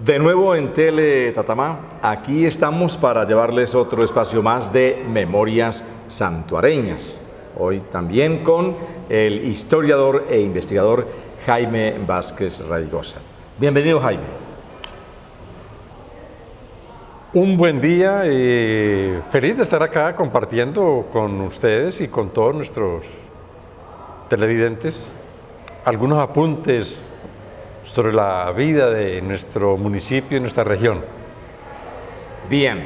De nuevo en Tele Tatamá, aquí estamos para llevarles otro espacio más de Memorias Santuareñas. Hoy también con el historiador e investigador Jaime Vázquez Raigosa. Bienvenido, Jaime. Un buen día, feliz de estar acá compartiendo con ustedes y con todos nuestros televidentes algunos apuntes sobre la vida de nuestro municipio y nuestra región. Bien,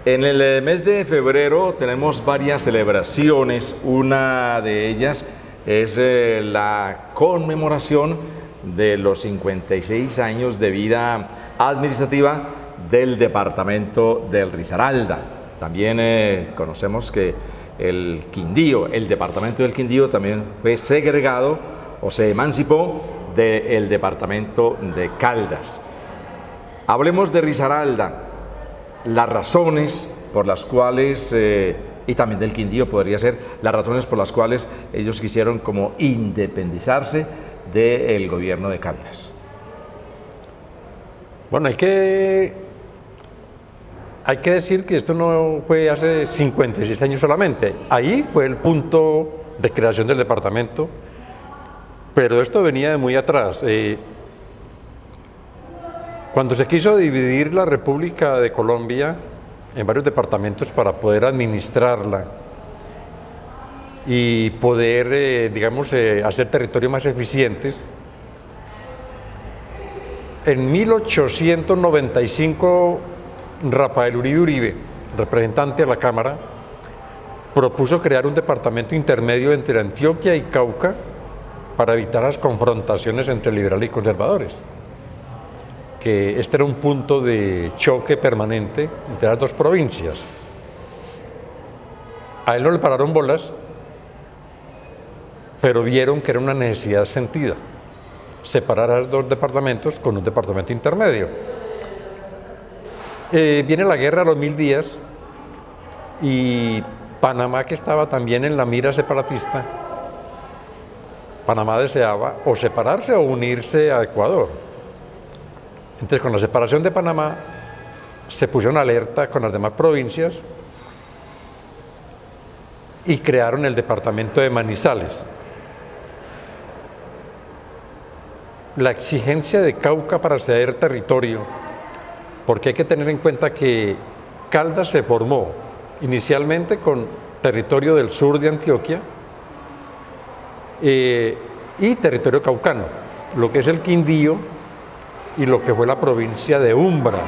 en el mes de febrero tenemos varias celebraciones. Una de ellas es la conmemoración de los 56 años de vida administrativa del departamento del Risaralda. También conocemos que el Quindío, el departamento del Quindío también fue segregado o se emancipó del departamento de Caldas. Hablemos de Risaralda, las razones por las cuales, y también del Quindío podría ser, las razones por las cuales ellos quisieron como independizarse del gobierno de Caldas. Bueno, hay que decir que esto no fue hace 56 años solamente. Ahí fue el punto de creación del departamento, pero esto venía de muy atrás. Cuando se quiso dividir la República de Colombia en varios departamentos para poder administrarla y poder, hacer territorios más eficientes, en 1895 Rafael Uribe Uribe, representante de la Cámara, propuso crear un departamento intermedio entre Antioquia y Cauca para evitar las confrontaciones entre liberales y conservadores, que este era un punto de choque permanente entre las dos provincias. A él no le pararon bolas, pero vieron que era una necesidad sentida, separar a los dos departamentos con un departamento intermedio. Viene la guerra a los 1000 días y Panamá, que estaba también en la mira separatista, Panamá deseaba o separarse o unirse a Ecuador. Entonces, con la separación de Panamá, se pusieron alerta con las demás provincias y crearon el departamento de Manizales. La exigencia de Cauca para ceder territorio, porque hay que tener en cuenta que Caldas se formó inicialmente con territorio del sur de Antioquia y territorio caucano, lo que es el Quindío y lo que fue la provincia de Umbra,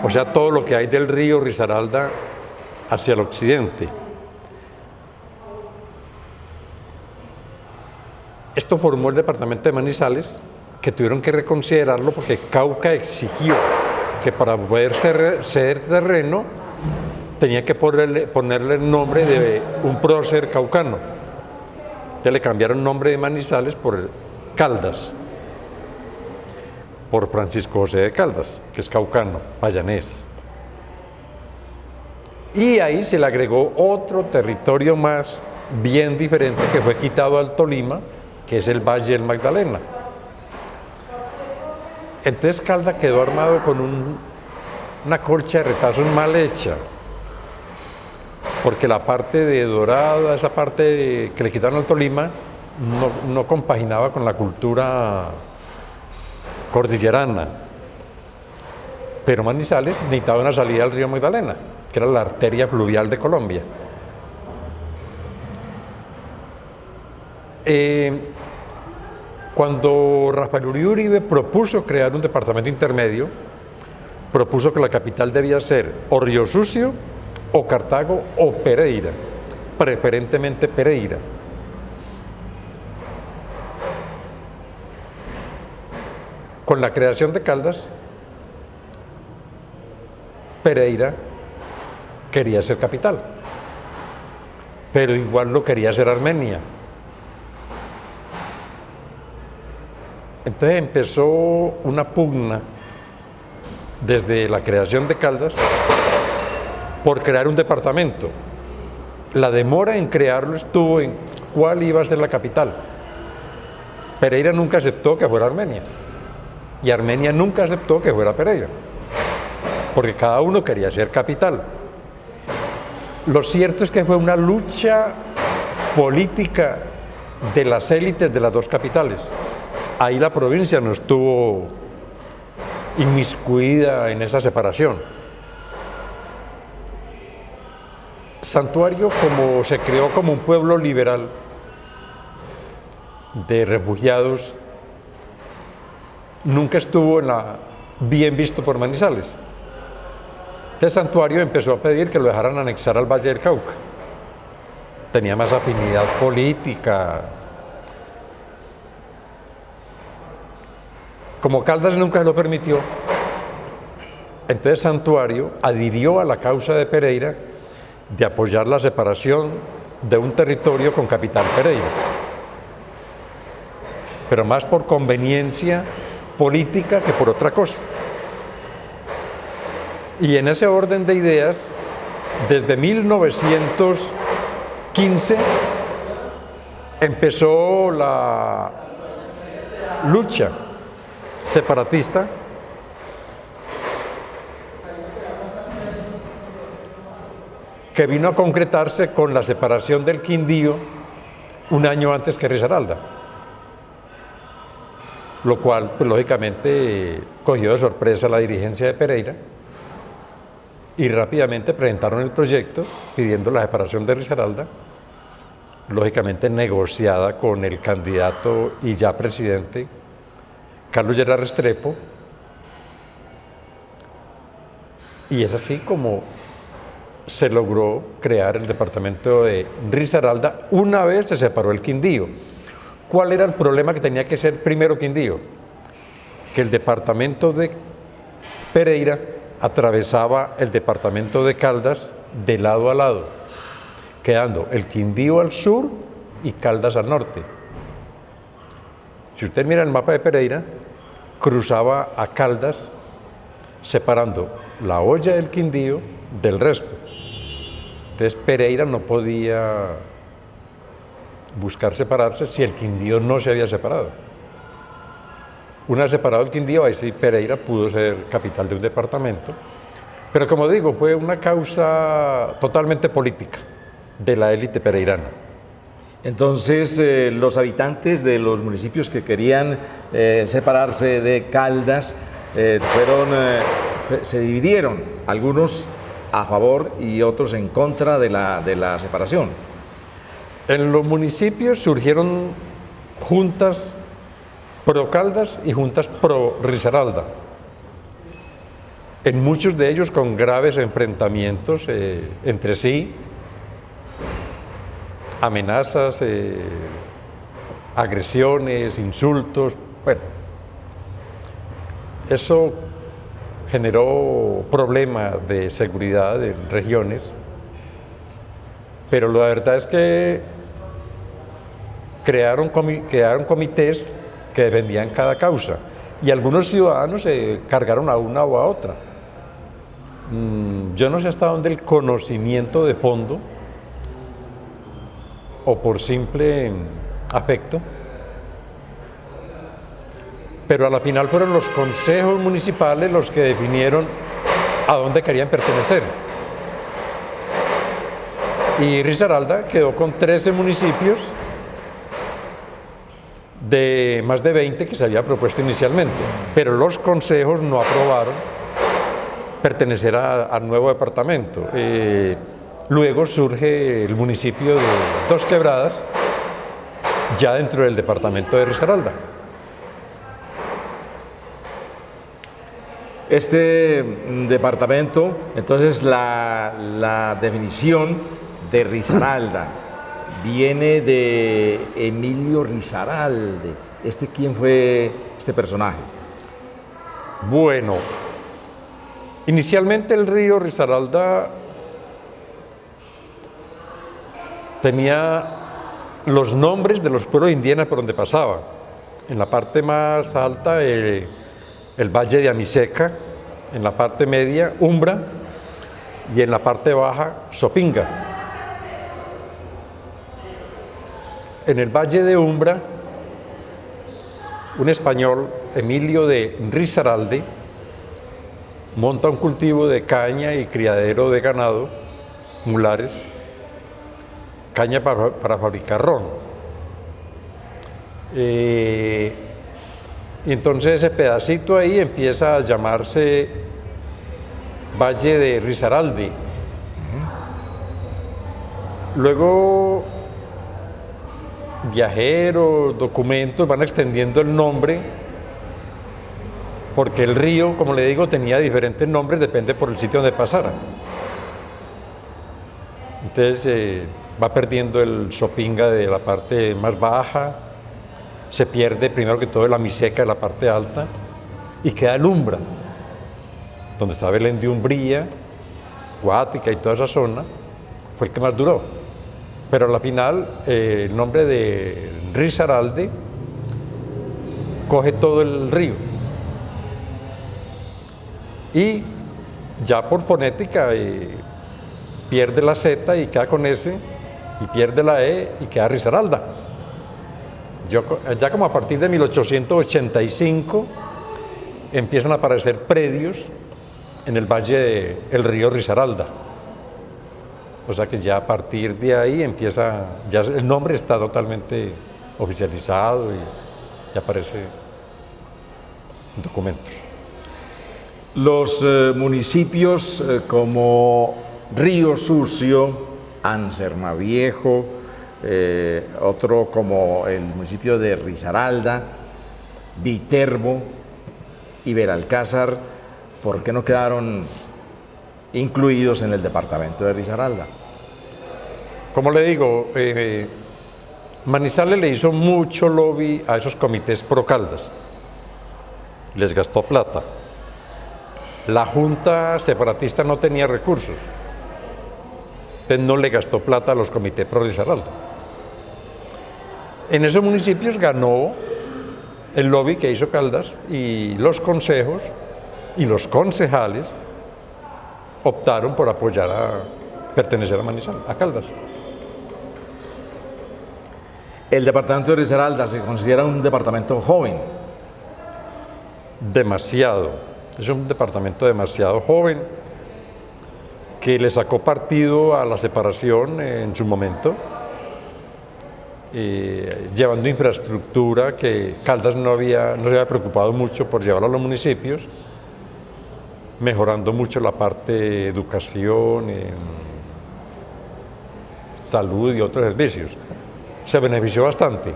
o sea, todo lo que hay del río Risaralda hacia el occidente. Esto formó el departamento de Manizales, que tuvieron que reconsiderarlo porque Cauca exigió que para poder ceder terreno tenía que ponerle el nombre de un prócer caucano. Entonces le cambiaron el nombre de Manizales por Caldas, por Francisco José de Caldas, que es caucano, payanés. Y ahí se le agregó otro territorio más bien diferente que fue quitado al Tolima, que es el Valle del Magdalena. Entonces Caldas quedó armado con una colcha de retazos mal hecha, porque la parte de Dorada, esa parte que le quitaron al Tolima, no compaginaba con la cultura cordillerana. Pero Manizales necesitaba una salida al río Magdalena, que era la arteria fluvial de Colombia. Cuando Rafael Uribe Uribe propuso crear un departamento intermedio, propuso que la capital debía ser o Río Sucio, o Cartago, o Pereira, preferentemente Pereira. Con la creación de Caldas, Pereira quería ser capital, pero igual lo quería ser Armenia. Entonces empezó una pugna desde la creación de Caldas por crear un departamento. La demora en crearlo estuvo en cuál iba a ser la capital. Pereira nunca aceptó que fuera Armenia. y Armenia nunca aceptó que fuera Pereira, porque cada uno quería ser capital. Lo cierto es que fue una lucha política de las élites de las dos capitales. Ahí la provincia no estuvo inmiscuida en esa separación. Santuario, como se creó como un pueblo liberal de refugiados, nunca estuvo bien visto por Manizales. Entonces Santuario empezó a pedir que lo dejaran anexar al Valle del Cauca. Tenía más afinidad política. Como Caldas nunca lo permitió, entonces Santuario adhirió a la causa de Pereira de apoyar la separación de un territorio con capital Pereira, pero más por conveniencia política que por otra cosa. Y en ese orden de ideas, desde 1915 empezó la lucha separatista que vino a concretarse con la separación del Quindío un año antes que Risaralda, lo cual, pues, lógicamente cogió de sorpresa a la dirigencia de Pereira y rápidamente presentaron el proyecto pidiendo la separación de Risaralda, lógicamente negociada con el candidato y ya presidente Carlos Lleras Restrepo, y es así como se logró crear el departamento de Risaralda una vez se separó el Quindío. ¿Cuál era el problema que tenía que ser primero Quindío? Que el departamento de Pereira atravesaba el departamento de Caldas de lado a lado, quedando el Quindío al sur y Caldas al norte. Si usted mira el mapa de Pereira, cruzaba a Caldas separando la olla del Quindío del resto. Entonces Pereira no podía buscar separarse si el Quindío no se había separado. Una vez separado el Quindío, ahí sí Pereira pudo ser capital de un departamento, pero como digo, fue una causa totalmente política de la élite pereirana. Entonces, los habitantes de los municipios que querían separarse de Caldas se dividieron, algunos a favor y otros en contra de la separación. En los municipios surgieron juntas pro Caldas y juntas pro Risaralda, en muchos de ellos con graves enfrentamientos entre sí, amenazas, agresiones, insultos. Bueno, eso generó problemas de seguridad en regiones, pero la verdad es que crearon comités que defendían cada causa y algunos ciudadanos se cargaron a una o a otra. Yo no sé hasta dónde el conocimiento de fondo o por simple afecto, pero a la final fueron los consejos municipales los que definieron a dónde querían pertenecer. Y Risaralda quedó con 13 municipios de más de 20 que se había propuesto inicialmente, pero los consejos no aprobaron pertenecer al nuevo departamento. Luego surge el municipio de Dos Quebradas, ya dentro del departamento de Risaralda. Este departamento, entonces la definición de Risaralda viene de Emilio Risaralde. ¿Quién fue este personaje? Bueno, inicialmente el río Risaralda tenía los nombres de los pueblos indígenas por donde pasaba. En la parte más alta, el valle de Amiseca, en la parte media, Umbra, y en la parte baja, Sopinga. En el valle de Umbra un español, Emilio de Risaralde, monta un cultivo de caña y criadero de ganado, mulares, caña para fabricar ron. Y entonces ese pedacito ahí empieza a llamarse Valle de Risaralde. Luego viajeros, documentos van extendiendo el nombre, porque el río, como le digo, tenía diferentes nombres, depende por el sitio donde pasara. Entonces va perdiendo el Sopinga de la parte más baja, se pierde primero que todo la Miseca de la parte alta y queda el Umbra, donde está Belén de Umbría, Guática y toda esa zona, fue el que más duró. Pero a la final el nombre de Risaralde coge todo el río. Y ya por fonética pierde la Z y queda con S, y pierde la E y queda Risaralda. Ya como a partir de 1885 empiezan a aparecer predios en el valle del río Risaralda. O sea que ya a partir de ahí empieza, ya el nombre está totalmente oficializado y aparece en documentos. Los municipios como Río Sucio, Anserma Viejo, otro como el municipio de Risaralda, Viterbo y Belalcázar, ¿por qué no quedaron incluidos en el departamento de Risaralda? Como le digo, Manizales le hizo mucho lobby a esos comités pro Caldas, les gastó plata. La Junta Separatista no tenía recursos, entonces no le gastó plata a los comités pro Risaralda. En esos municipios ganó el lobby que hizo Caldas, y los consejos y los concejales optaron por apoyar pertenecer a Manizales, a Caldas. El departamento de Risaralda se considera un departamento joven. Demasiado. Es un departamento demasiado joven que le sacó partido a la separación en su momento, llevando infraestructura que Caldas no se había preocupado mucho por llevar a los municipios, mejorando mucho la parte de educación, salud y otros servicios. Se benefició bastante.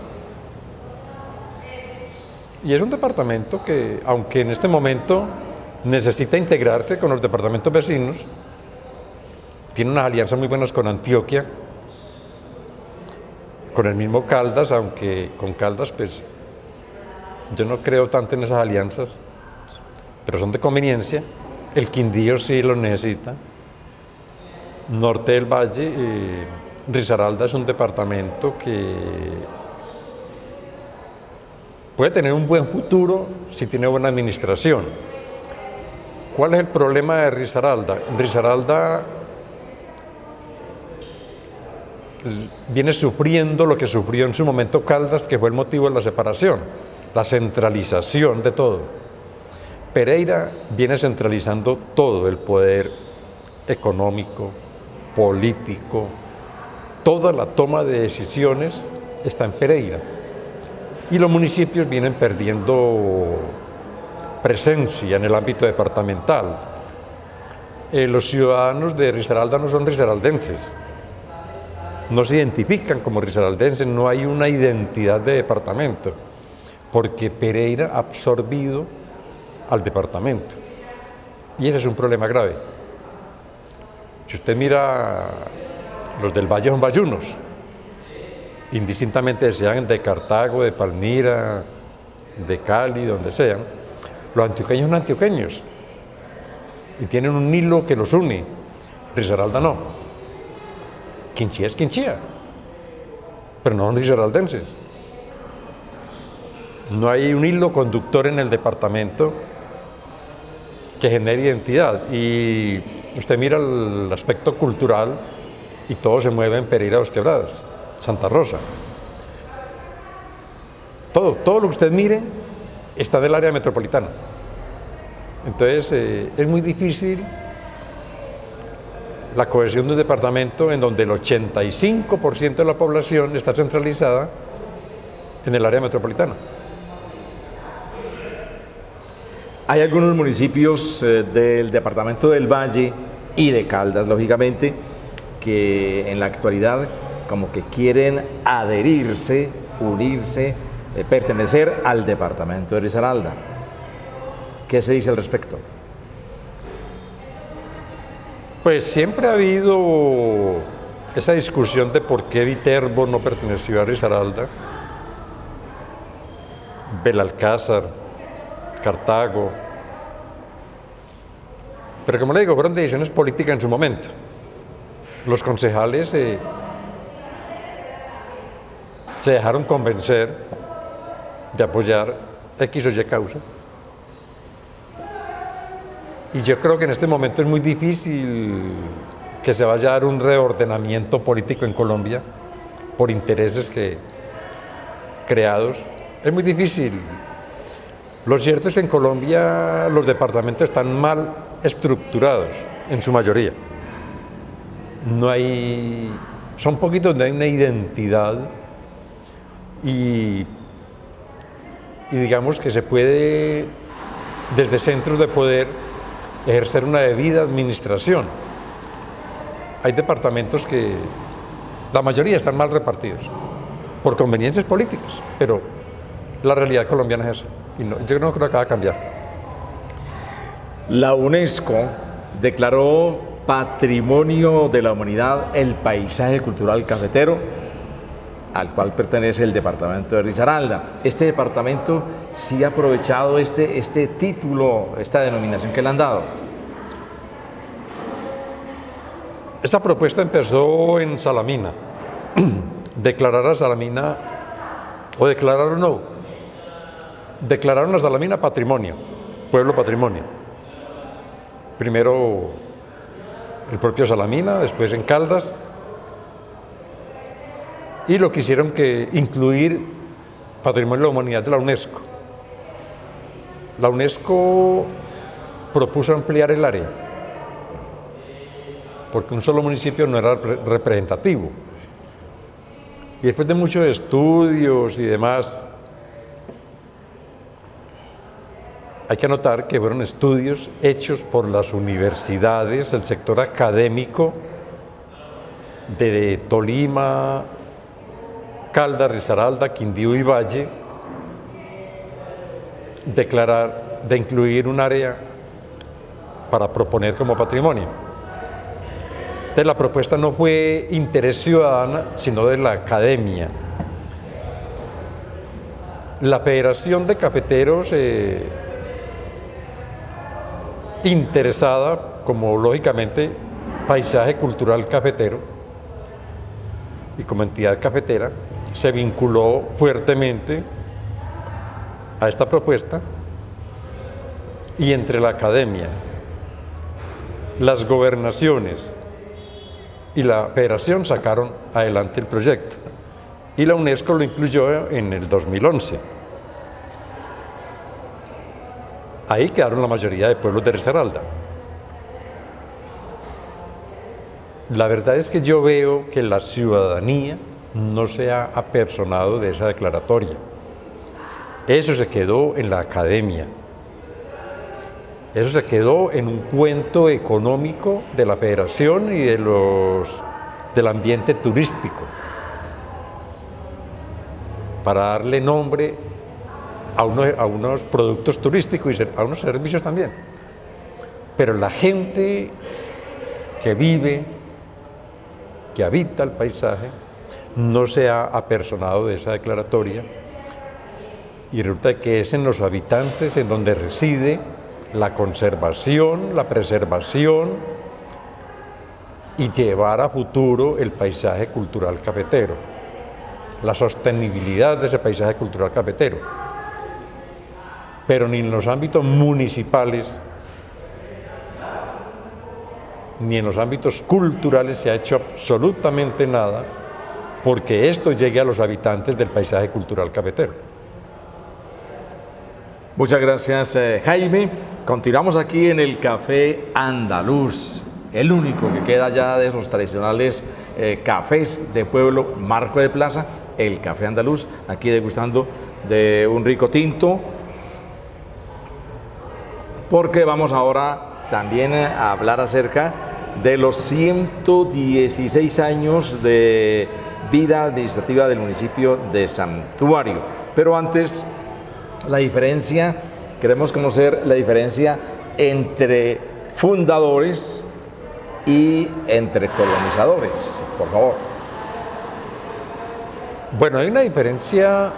Y es un departamento que, aunque en este momento necesita integrarse con los departamentos vecinos, tiene unas alianzas muy buenas con Antioquia, con el mismo Caldas, aunque con Caldas pues yo no creo tanto en esas alianzas, pero son de conveniencia. El Quindío sí lo necesita. Norte del Valle, Risaralda es un departamento que puede tener un buen futuro si tiene buena administración. ¿Cuál es el problema de Risaralda? Risaralda viene sufriendo lo que sufrió en su momento Caldas, que fue el motivo de la separación, la centralización de todo. Pereira viene centralizando todo, el poder económico, político, toda la toma de decisiones está en Pereira. Y los municipios vienen perdiendo presencia en el ámbito departamental. Los ciudadanos de Risaralda no son risaraldenses, no se identifican como risaraldenses, no hay una identidad de departamento, porque Pereira ha absorbido al departamento. Y ese es un problema grave. Si usted mira, los del Valle son vallunos, indistintamente sean de Cartago, de Palmira, de Cali, donde sean. Los antioqueños son antioqueños y tienen un hilo que los une. Risaralda no. Quinchía es Quinchía, pero no son risaraldenses. No hay un hilo conductor en el departamento que genere identidad. Y usted mira el aspecto cultural y todo se mueve en Pereira Dos Quebradas, Santa Rosa. Todo lo que usted mire está en el área metropolitana. Entonces es muy difícil la cohesión de un departamento en donde el 85% de la población está centralizada en el área metropolitana. Hay algunos municipios del departamento del Valle y de Caldas, lógicamente, que en la actualidad como que quieren adherirse, unirse, pertenecer al departamento de Risaralda. ¿Qué se dice al respecto? Pues siempre ha habido esa discusión de por qué Viterbo no perteneció a Risaralda, Belalcázar, Cartago, pero como le digo, fueron decisiones políticas en su momento. Los concejales se dejaron convencer de apoyar X o Y causa. Y yo creo que en este momento es muy difícil que se vaya a dar un reordenamiento político en Colombia por intereses creados. Es muy difícil. Lo cierto es que en Colombia los departamentos están mal estructurados, en su mayoría. Son poquitos donde hay una identidad y digamos que se puede, desde centros de poder, ejercer una debida administración. Hay departamentos que la mayoría están mal repartidos, por conveniencias políticas, pero la realidad colombiana es esa. Y yo no creo que va a cambiar. La UNESCO declaró Patrimonio de la Humanidad el paisaje cultural cafetero, al cual pertenece el departamento de Risaralda. Este departamento sí ha aprovechado este título, esta denominación que le han dado. Esa propuesta empezó en Salamina. Declarar a Salamina, o declarar o no, declararon a Salamina patrimonio, pueblo patrimonio. Primero el propio Salamina, después en Caldas, y lo quisieron que incluir Patrimonio de la Humanidad de la UNESCO. La UNESCO propuso ampliar el área, porque un solo municipio no era representativo. Y después de muchos estudios y demás, hay que anotar que fueron estudios hechos por las universidades, el sector académico de Tolima, Caldas, Risaralda, Quindío y Valle, de incluir un área para proponer como patrimonio. Entonces la propuesta no fue interés ciudadana, sino de la academia. La Federación de Cafeteros interesada, como lógicamente paisaje cultural cafetero y como entidad cafetera, se vinculó fuertemente a esta propuesta, y entre la academia, las gobernaciones y la federación sacaron adelante el proyecto, y la UNESCO lo incluyó en el 2011. Ahí quedaron la mayoría de pueblos de Risaralda. La verdad es que yo veo que la ciudadanía no se ha apersonado de esa declaratoria. Eso se quedó en la academia. Eso se quedó en un cuento económico de la federación y del ambiente turístico, para darle nombre a unos productos turísticos y a unos servicios también. Pero la gente que vive, que habita el paisaje, no se ha apersonado de esa declaratoria, y resulta que es en los habitantes en donde reside la conservación, la preservación y llevar a futuro el paisaje cultural cafetero, la sostenibilidad de ese paisaje cultural cafetero. Pero ni en los ámbitos municipales ni en los ámbitos culturales se ha hecho absolutamente nada porque esto llegue a los habitantes del paisaje cultural cafetero. Muchas gracias, Jaime. Continuamos aquí en el Café Andaluz, el único que queda ya de los tradicionales cafés de pueblo, marco de plaza, el Café Andaluz, aquí degustando de un rico tinto, porque vamos ahora también a hablar acerca de los 116 años de vida administrativa del municipio de Santuario. Pero antes, la diferencia, queremos conocer la diferencia entre fundadores y entre colonizadores, por favor. Bueno, hay una diferencia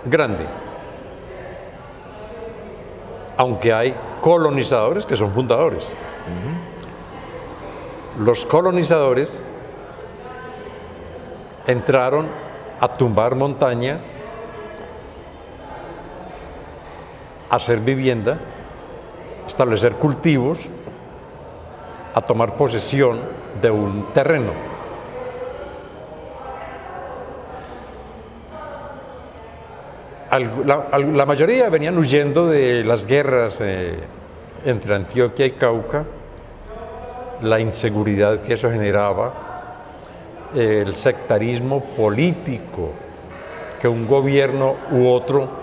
grande, aunque hay colonizadores que son fundadores. Los colonizadores entraron a tumbar montaña, a hacer vivienda, establecer cultivos, a tomar posesión de un terreno. La mayoría venían huyendo de las guerras entre Antioquia y Cauca, la inseguridad que eso generaba, el sectarismo político que un gobierno u otro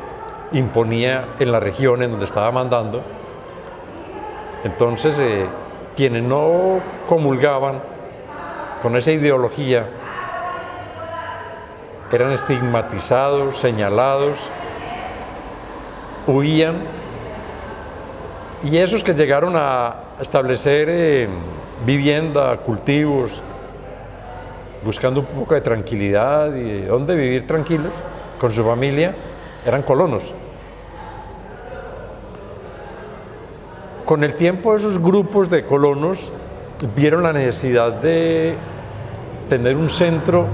imponía en la región en donde estaba mandando. Entonces, quienes no comulgaban con esa ideología eran estigmatizados, señalados, huían, y esos que llegaron a establecer vivienda, cultivos, buscando un poco de tranquilidad y de dónde vivir tranquilos con su familia, eran colonos. Con el tiempo, esos grupos de colonos vieron la necesidad de tener un centro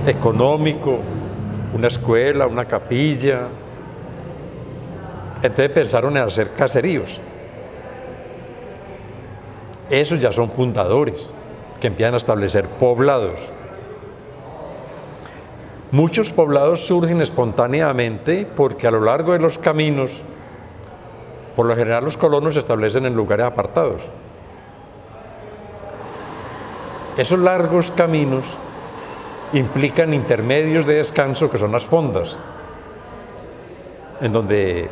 económico, una escuela, una capilla. Entonces pensaron en hacer caseríos. Esos ya son fundadores, que empiezan a establecer poblados. Muchos poblados surgen espontáneamente porque a lo largo de los caminos, por lo general los colonos se establecen en lugares apartados. Esos largos caminos implican intermedios de descanso que son las fondas, en donde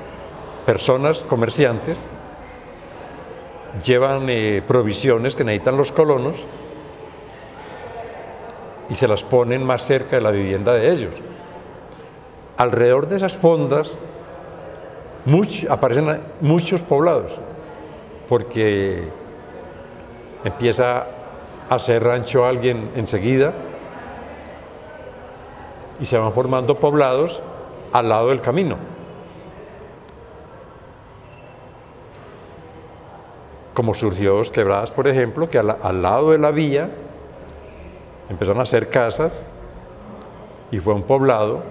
personas, comerciantes, llevan provisiones que necesitan los colonos y se las ponen más cerca de la vivienda de ellos. Alrededor de esas fondas aparecen muchos poblados, porque empieza a hacer rancho alguien enseguida y se van formando poblados al lado del camino. Como surgió Dos Quebradas, por ejemplo, que al lado de la vía empezaron a hacer casas y fue un poblado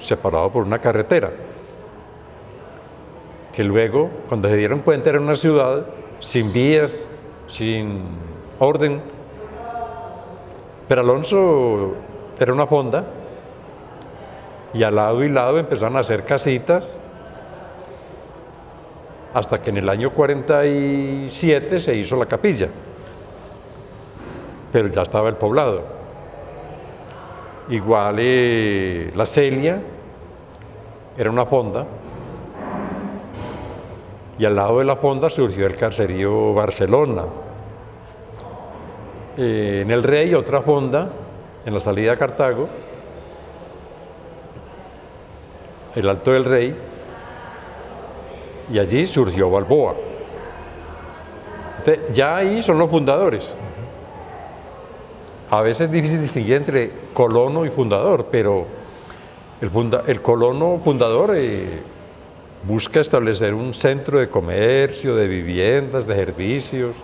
separado por una carretera, que luego, cuando se dieron cuenta, era una ciudad sin vías, sin orden. Pero Alonso era una fonda y al lado y lado empezaron a hacer casitas, hasta que en el año 47 se hizo la capilla, pero ya estaba el poblado. Igual la Celia era una fonda, y al lado de la fonda surgió el caserío Barcelona. En el Rey, otra fonda, en la salida a Cartago, el Alto del Rey, y allí surgió Balboa. Entonces, ya ahí son los fundadores. A veces es difícil distinguir entre colono y fundador, pero el colono fundador busca establecer un centro de comercio, de viviendas, de servicios,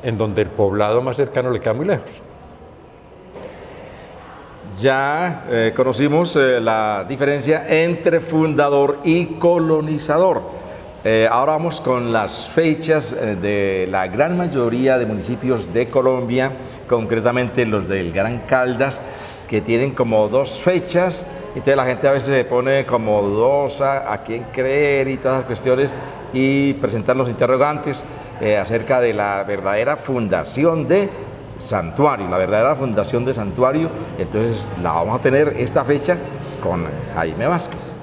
en donde el poblado más cercano le queda muy lejos. Ya conocimos la diferencia entre fundador y colonizador. Ahora vamos con las fechas de la gran mayoría de municipios de Colombia, concretamente los del Gran Caldas, que tienen como dos fechas Entonces la gente a veces se pone como dudosa a quién creer y todas las cuestiones y presentar los interrogantes acerca de la verdadera fundación de Santuario, la verdadera fundación de Santuario. Entonces la vamos a tener esta fecha con Jaime Vázquez.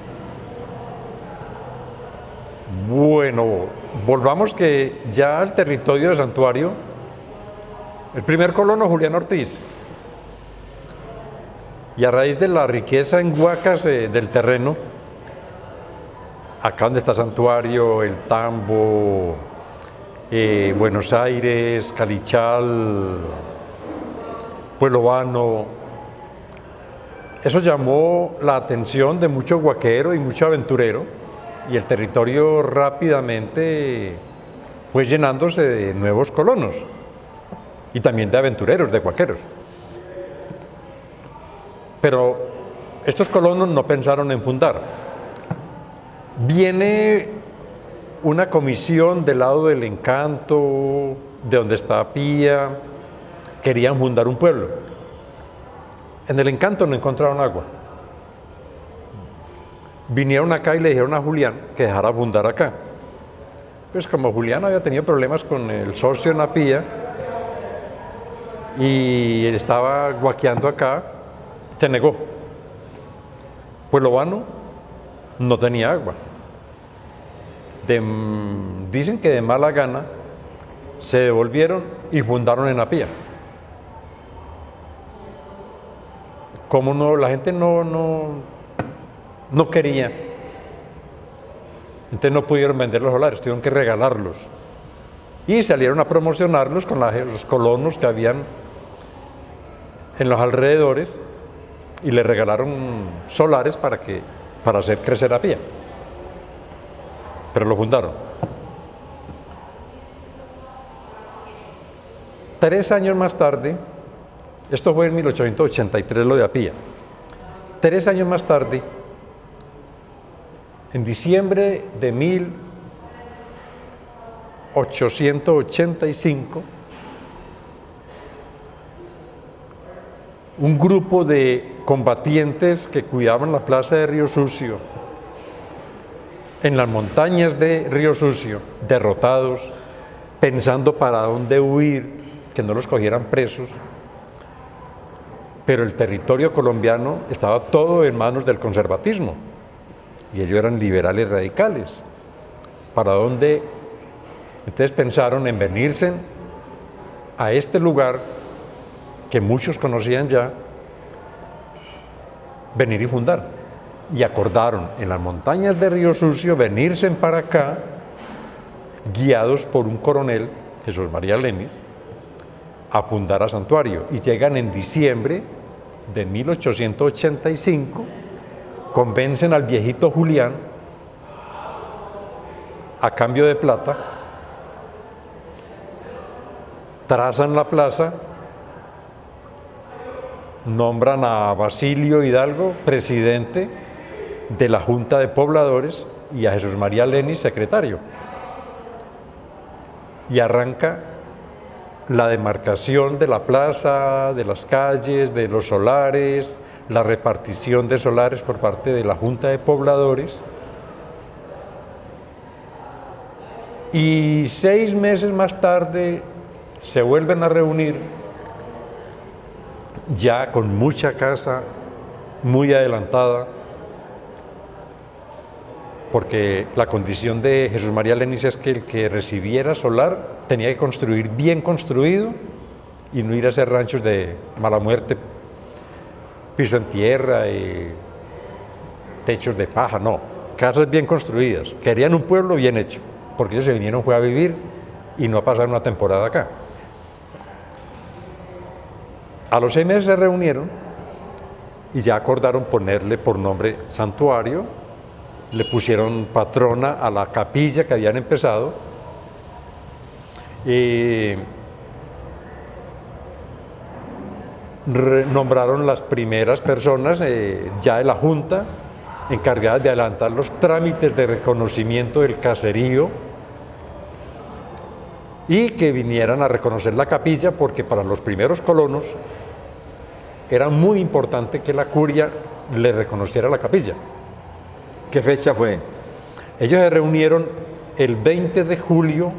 Bueno, volvamos que ya el territorio de Santuario, el primer colono Julián Ortiz, y a raíz de la riqueza en huacas del terreno, acá donde está Santuario, El Tambo, Buenos Aires, Calichal, Pueblo Vano, eso llamó la atención de mucho huaquero y mucho aventurero, y el territorio rápidamente fue llenándose de nuevos colonos y también de aventureros, de huaqueros. Pero estos colonos no pensaron en fundar. Viene una comisión del lado del Encanto, de donde está Pía, querían fundar un pueblo. En el Encanto no encontraron agua. Vinieron acá y le dijeron a Julián que dejara fundar acá. Pues como Julián había tenido problemas con el socio en la Pía y él estaba guaqueando acá, se negó. Pueblo Vano no tenía agua. Dicen que de mala gana se devolvieron y fundaron en la Pía. Como no, la gente no quería, entonces no pudieron vender los solares, tuvieron que regalarlos y salieron a promocionarlos con los colonos que habían en los alrededores y le regalaron solares para hacer crecer a Pía, pero lo fundaron. 3 años más tarde, esto fue en 1883 lo de Apía, 3 años más tarde, en diciembre de 1885, un grupo de combatientes que cuidaban la plaza de Río Sucio, en las montañas de Río Sucio, derrotados, pensando para dónde huir, que no los cogieran presos, pero el territorio colombiano estaba todo en manos del conservatismo. Y ellos eran liberales radicales. ¿Para dónde? Entonces pensaron en venirse a este lugar que muchos conocían ya, venir y fundar. Y acordaron en las montañas de Río Sucio venirse para acá, guiados por un coronel, Jesús María Lenis, a fundar a Santuario. Y llegan en diciembre de 1885, convencen al viejito Julián a cambio de plata, trazan la plaza, nombran a Basilio Hidalgo presidente de la Junta de Pobladores y a Jesús María Lenis secretario. Y arranca la demarcación de la plaza, de las calles, de los solares, la repartición de solares por parte de la Junta de Pobladores. Y 6 meses más tarde se vuelven a reunir, ya con mucha casa muy adelantada, porque la condición de Jesús María Lenis es que el que recibiera solar tenía que construir bien construido y no ir a hacer ranchos de mala muerte, piso en tierra y techos de paja, no, casas bien construidas. Querían un pueblo bien hecho, porque ellos se vinieron fue a vivir y no a pasar una temporada acá. A los 6 meses se reunieron y ya acordaron ponerle por nombre Santuario, le pusieron patrona a la capilla que habían empezado, y nombraron las primeras personas ya de la Junta encargadas de adelantar los trámites de reconocimiento del caserío y que vinieran a reconocer la capilla, porque para los primeros colonos, 1 era muy importante que la curia le reconociera la capilla. ¿Qué fecha fue? Ellos se reunieron el 20 de julio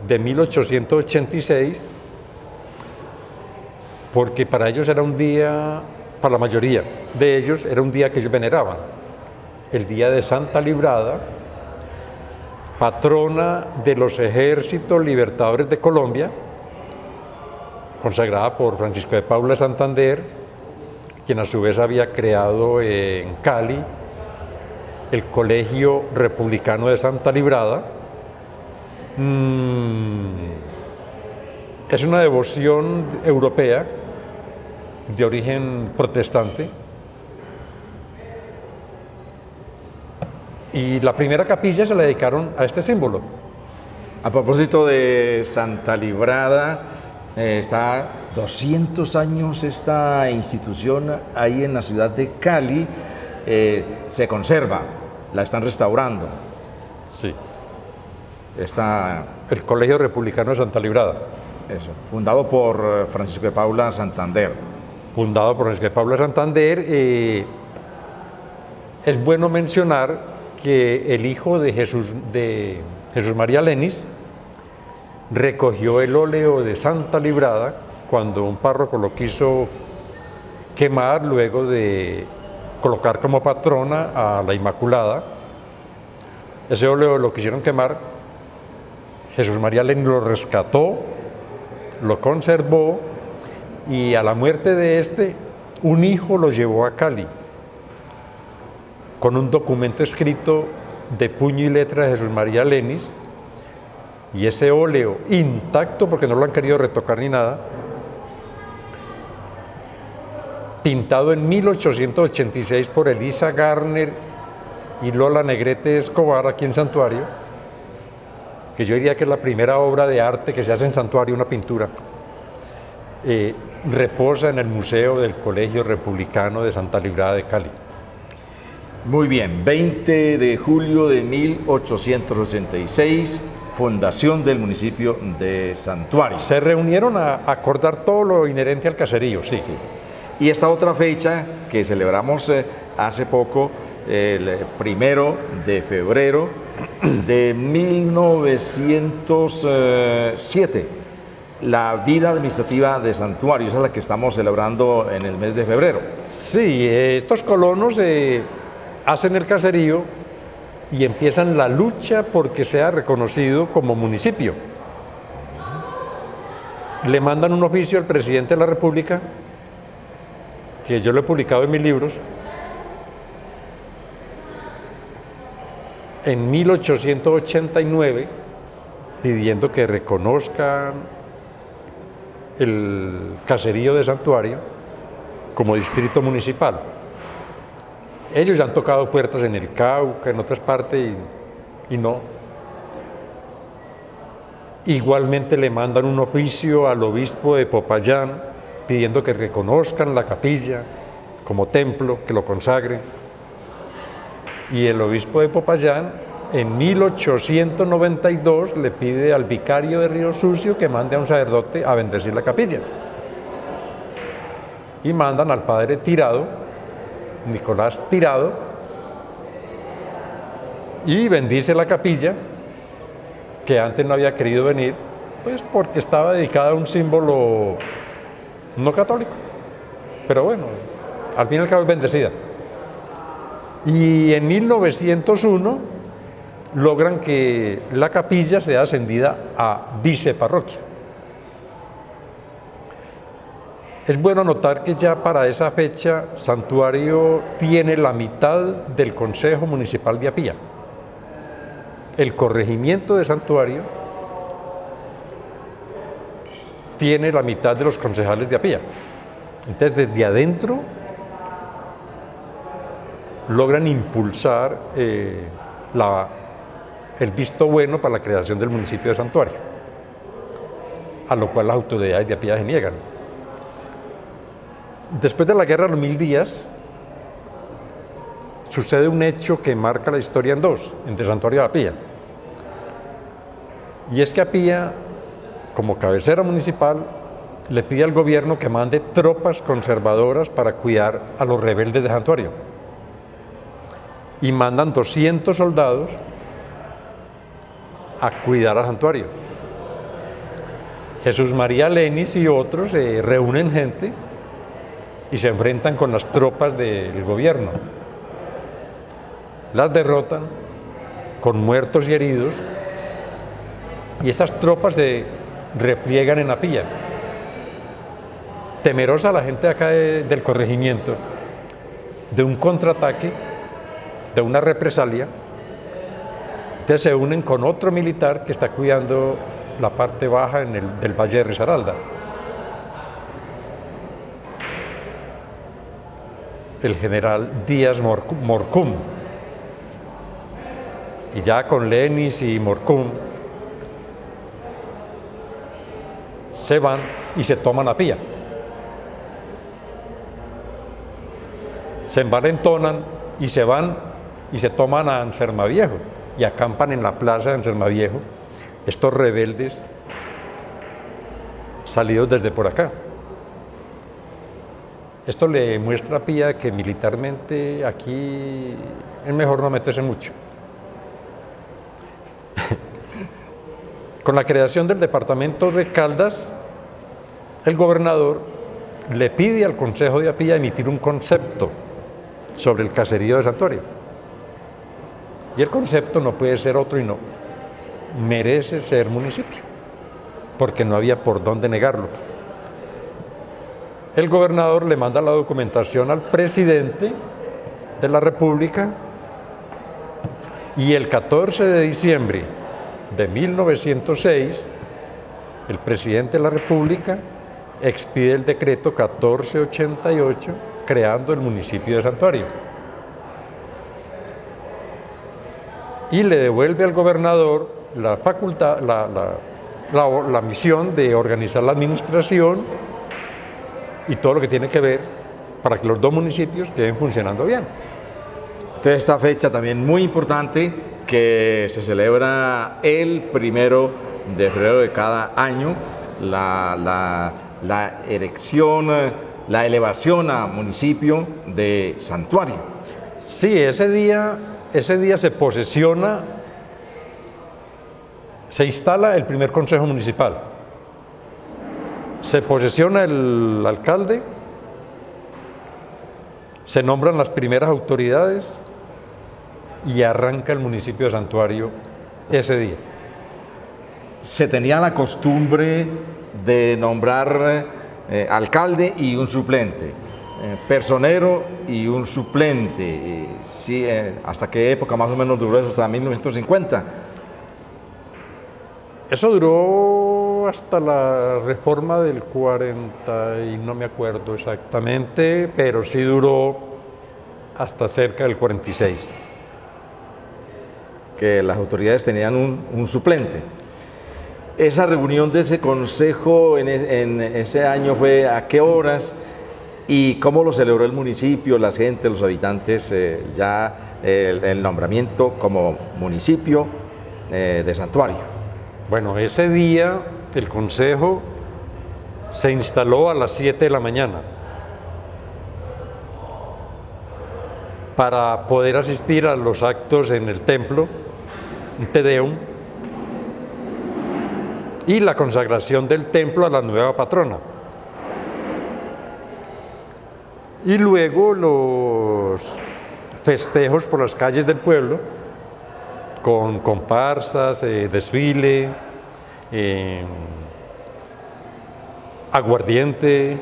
de 1886, porque para ellos era un día, para la mayoría de ellos, era un día que ellos veneraban, el día de Santa Librada, patrona de los ejércitos libertadores de Colombia, consagrada por Francisco de Paula Santander, quien a su vez había creado en Cali el Colegio Republicano de Santa Librada. Es una devoción europea de origen protestante. Y la primera capilla se la dedicaron a este símbolo. A propósito de Santa Librada, está 200 años esta institución ahí en la ciudad de Cali, se conserva, la están restaurando. Sí. Está, El Colegio Republicano de Santa Librada. eso, fundado por Francisco de Paula Santander. Fundado por Francisco de Paula Santander. Es bueno mencionar que el hijo de Jesús María Lenis recogió el óleo de Santa Librada cuando un párroco lo quiso quemar, luego de colocar como patrona a la Inmaculada. Ese óleo lo quisieron quemar, Jesús María Lenis lo rescató, lo conservó, y a la muerte de este, un hijo lo llevó a Cali con un documento escrito de puño y letra de Jesús María Lenis, y ese óleo intacto, porque no lo han querido retocar ni nada, pintado en 1886 por Elisa Garner y Lola Negrete Escobar aquí en Santuario, que yo diría que es la primera obra de arte que se hace en Santuario, una pintura, reposa en el Museo del Colegio Republicano de Santa Librada de Cali. Muy bien, 20 de julio de 1886, fundación del municipio de Santuario. Se reunieron a acordar todo lo inherente al caserío, sí. Sí. Y esta otra fecha que celebramos hace poco, el 1 de febrero de 1907, la vida administrativa de Santuario, esa es la que estamos celebrando en el mes de febrero. Sí, estos colonos hacen el caserío y empiezan la lucha porque sea reconocido como municipio. Le mandan un oficio al presidente de la República, que yo lo he publicado en mis libros, en 1889, pidiendo que reconozcan el caserío de Santuario como distrito municipal. Ellos ya han tocado puertas en el Cauca, en otras partes, y no. Igualmente le mandan un oficio al obispo de Popayán pidiendo que reconozcan la capilla como templo, que lo consagren. Y el obispo de Popayán, en 1892, le pide al vicario de Río Sucio que mande a un sacerdote a bendecir la capilla. Y mandan al padre Tirado, Nicolás Tirado, y bendice la capilla, que antes no había querido venir, pues porque estaba dedicada a un símbolo no católico, pero bueno, al fin y al cabo es bendecida. Y en 1901 logran que la capilla sea ascendida a viceparroquia. Es bueno notar que ya para esa fecha Santuario tiene la mitad del Consejo Municipal de Apía. El corregimiento de Santuario tiene la mitad de los concejales de Apía. Entonces, desde adentro logran impulsar el visto bueno para la creación del municipio de Santuario, a lo cual las autoridades de Apía se niegan. Después de la Guerra de los 1000 días, sucede un hecho que marca la historia en dos, entre Santuario y Apía. Y es que Apía, como cabecera municipal, le pide al gobierno que mande tropas conservadoras para cuidar a los rebeldes de Santuario. Y mandan 200 soldados a cuidar a Santuario. Jesús María Lenis y otros reúnen gente y se enfrentan con las tropas del gobierno. Las derrotan con muertos y heridos, y esas tropas se repliegan en Apilla. Temerosa la gente acá del corregimiento de un contraataque, de una represalia, entonces se unen con otro militar que está cuidando la parte baja del Valle de Risaralda. El general Díaz Morcún. Y ya con Lenis y Morcún se van y se toman Apilla. Se envalentonan y se van y se toman a Ansermaviejo y acampan en la plaza de Ansermaviejo estos rebeldes salidos desde por acá. Esto le muestra a Apilla que militarmente aquí es mejor no meterse mucho. Con la creación del departamento de Caldas, el gobernador le pide al Consejo de Apilla emitir un concepto sobre el caserío de Santuario. Y el concepto no puede ser otro y no merece ser municipio, porque no había por dónde negarlo. El gobernador le manda la documentación al presidente de la República y el 14 de diciembre de 1906, el presidente de la República expide el decreto 1488 creando el municipio de Santuario. Y le devuelve al gobernador la facultad, la misión de organizar la administración y todo lo que tiene que ver para que los dos municipios queden funcionando bien. Entonces, esta fecha también muy importante que se celebra el 1 de febrero de cada año, la erección, la elevación a municipio de Santuario. Sí, ese día se posesiona, se instala el primer consejo municipal, se posesiona el alcalde, se nombran las primeras autoridades y arranca el municipio de Santuario ese día. Se tenía la costumbre de nombrar alcalde y un suplente, personero y un suplente. Sí, ¿hasta qué época más o menos duró eso? ¿Hasta 1950? Eso duró hasta la reforma del 40 y no me acuerdo exactamente, pero sí duró hasta cerca del 46. Que las autoridades tenían un suplente. Esa reunión de ese consejo en ese año fue ¿a qué horas? ¿Y cómo lo celebró el municipio, la gente, los habitantes, el nombramiento como municipio de Santuario? Bueno, ese día el consejo se instaló a las 7 de la mañana para poder asistir a los actos en el templo, un Te Deum, y la consagración del templo a la nueva patrona. Y luego los festejos por las calles del pueblo, con comparsas, desfile, aguardiente.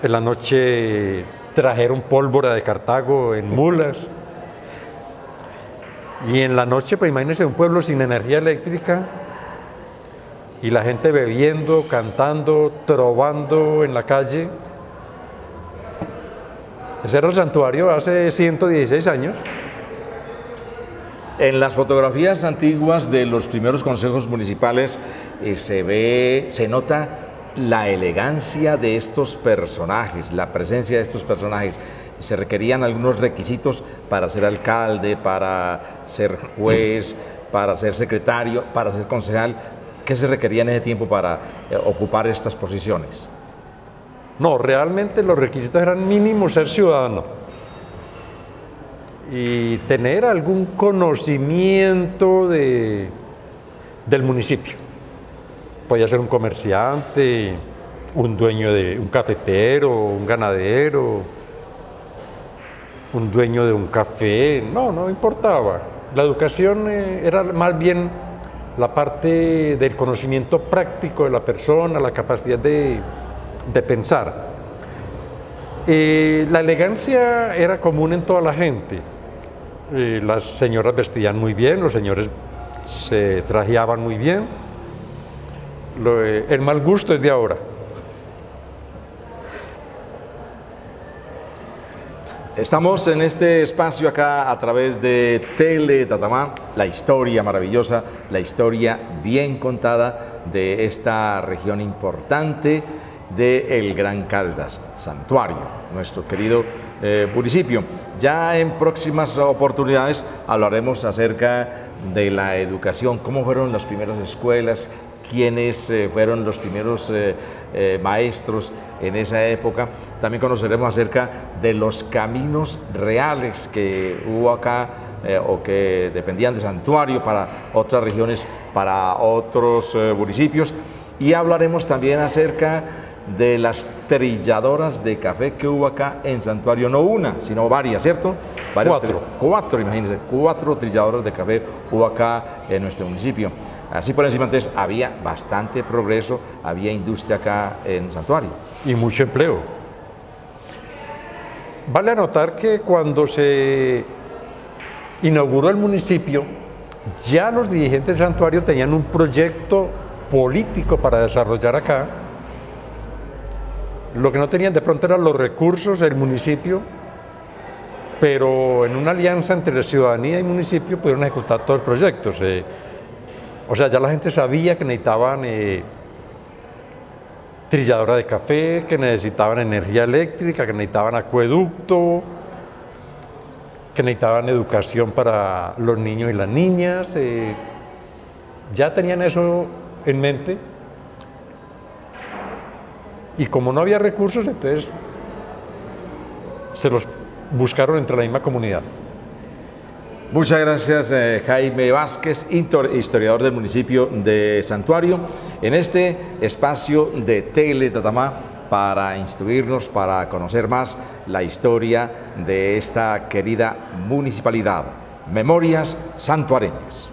En la noche trajeron pólvora de Cartago en mulas. Y en la noche, pues imagínense un pueblo sin energía eléctrica y la gente bebiendo, cantando, trovando en la calle. Ese era el Santuario hace 116 años. En las fotografías antiguas de los primeros consejos municipales se nota la elegancia de estos personajes, la presencia de estos personajes. Se requerían algunos requisitos para ser alcalde, para ser juez, para ser secretario, para ser concejal. ¿Qué se requería en ese tiempo para ocupar estas posiciones? No, realmente los requisitos eran mínimos: ser ciudadano y tener algún conocimiento del municipio. Podía ser un comerciante, un dueño de un cafetero, un ganadero, un dueño de un café, no importaba. La educación era más bien la parte del conocimiento práctico de la persona, la capacidad de pensar. La elegancia era común en toda la gente. Las señoras vestían muy bien, los señores se trajeaban muy bien. El mal gusto es de ahora. Estamos en este espacio acá a través de Tele Tatamá, la historia maravillosa, la historia bien contada de esta región importante de El Gran Caldas, Santuario, nuestro querido municipio. Ya en próximas oportunidades hablaremos acerca de la educación, cómo fueron las primeras escuelas, quiénes fueron los primeros maestros en esa época. También conoceremos acerca de los caminos reales que hubo acá o que dependían de Santuario para otras regiones, para otros municipios. Y hablaremos también acerca de las trilladoras de café que hubo acá en Santuario, no una, sino varias, ¿cierto? Cuatro, imagínense, 4 trilladoras de café hubo acá en nuestro municipio. Así por encima, entonces, había bastante progreso, había industria acá en Santuario. Y mucho empleo. Vale anotar que cuando se inauguró el municipio, ya los dirigentes de Santuario tenían un proyecto político para desarrollar acá. Lo que no tenían de pronto eran los recursos del municipio, pero en una alianza entre la ciudadanía y municipio pudieron ejecutar todos los proyectos. O sea, ya la gente sabía que necesitaban trilladora de café, que necesitaban energía eléctrica, que necesitaban acueducto, que necesitaban educación para los niños y las niñas. Ya tenían eso en mente. Y como no había recursos, entonces se los buscaron entre la misma comunidad. Muchas gracias, Jaime Vázquez, historiador del municipio de Santuario, en este espacio de Tele Tatamá para instruirnos, para conocer más la historia de esta querida municipalidad. Memorias santuareñas.